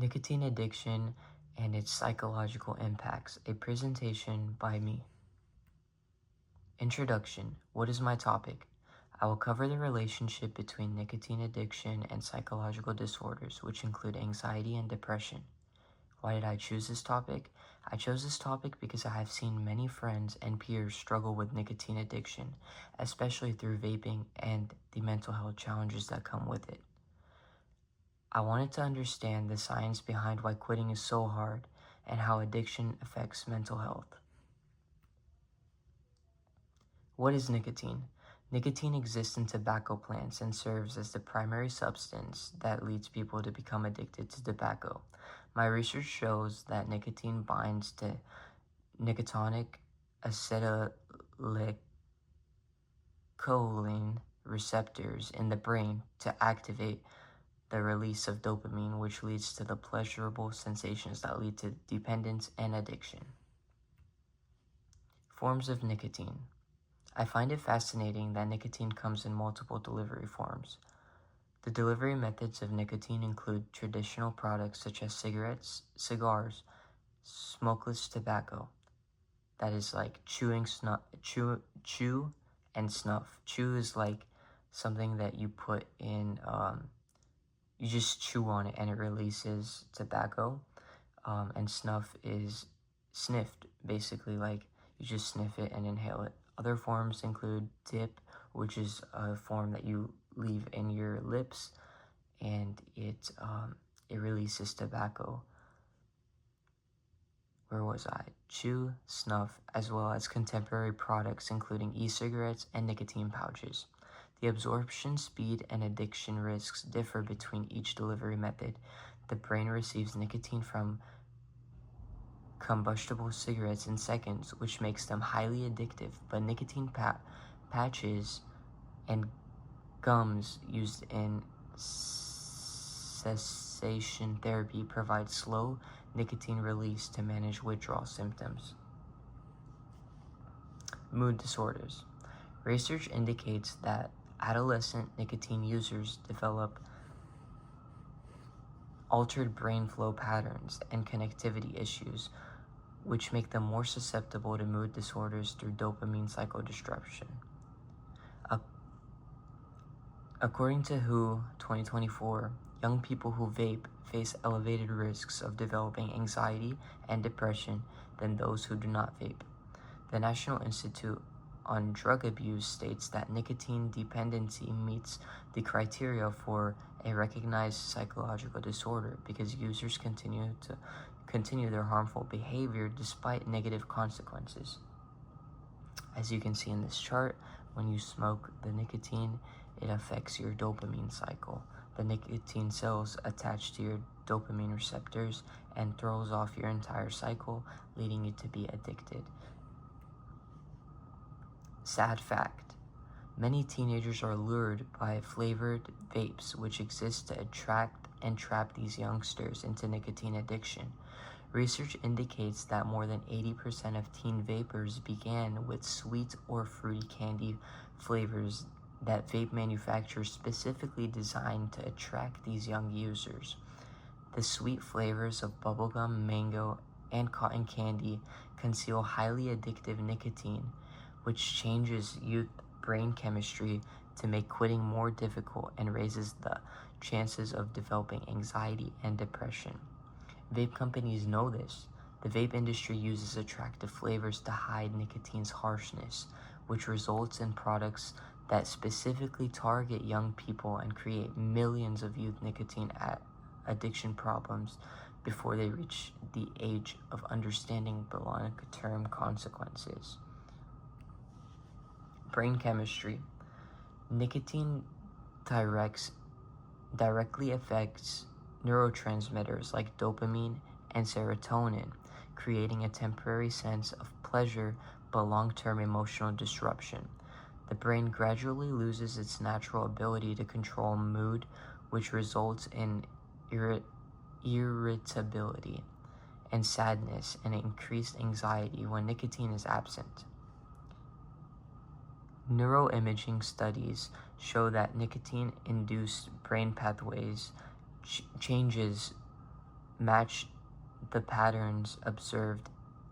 Nicotine Addiction and Its Psychological Impacts, a presentation by me. Introduction. What is my topic? I will cover the relationship between nicotine addiction and psychological disorders, which include anxiety and depression. Why did I choose this topic? I chose this topic because I have seen many friends and peers struggle with nicotine addiction, especially through vaping and the mental health challenges that come with it. I wanted to understand the science behind why quitting is so hard and how addiction affects mental health. What is nicotine? Nicotine exists in tobacco plants and serves as the primary substance that leads people to become addicted to tobacco. My research shows that nicotine binds to nicotinic acetylcholine receptors in the brain to activate the release of dopamine, which leads to the pleasurable sensations that lead to dependence and addiction. Forms of nicotine. I find it fascinating that nicotine comes in multiple delivery forms. The delivery methods of nicotine include traditional products such as cigarettes, cigars, smokeless tobacco. That is like chew and snuff. Chew is like something that you put in, you just chew on it and it releases tobacco. And snuff is sniffed, basically like you just sniff it and inhale it. Other forms include dip, which is a form that you leave in your lips and it releases tobacco. Where was I? Chew, snuff, as well as contemporary products including e-cigarettes and nicotine pouches. The absorption speed and addiction risks differ between each delivery method. The brain receives nicotine from combustible cigarettes in seconds, which makes them highly addictive, but nicotine patches and gums used in cessation therapy provide slow nicotine release to manage withdrawal symptoms. Mood disorders. Research indicates that adolescent nicotine users develop altered brain flow patterns and connectivity issues, which make them more susceptible to mood disorders through dopamine cycle disruption. According to WHO 2024, young people who vape face elevated risks of developing anxiety and depression than those who do not vape. The National Institute on Drug Abuse states that nicotine dependency meets the criteria for a recognized psychological disorder because users continue their harmful behavior despite negative consequences. As you can see in this chart, when you smoke the nicotine, it affects your dopamine cycle. The nicotine cells attach to your dopamine receptors and throws off your entire cycle, leading you to be addicted. Sad fact. Many teenagers are lured by flavored vapes, which exist to attract and trap these youngsters into nicotine addiction. Research indicates that more than 80% of teen vapers began with sweet or fruity candy flavors that vape manufacturers specifically designed to attract these young users. The sweet flavors of bubblegum, mango, and cotton candy conceal highly addictive nicotine, which changes youth brain chemistry to make quitting more difficult and raises the chances of developing anxiety and depression. Vape companies know this. The vape industry uses attractive flavors to hide nicotine's harshness, which results in products that specifically target young people and create millions of youth nicotine addiction problems before they reach the age of understanding the long-term consequences. Brain chemistry. Nicotine directly affects neurotransmitters like dopamine and serotonin, creating a temporary sense of pleasure but long-term emotional disruption. The brain gradually loses its natural ability to control mood, which results in irritability and sadness and increased anxiety when nicotine is absent. Neuroimaging studies show that nicotine-induced brain pathways changes match the patterns observed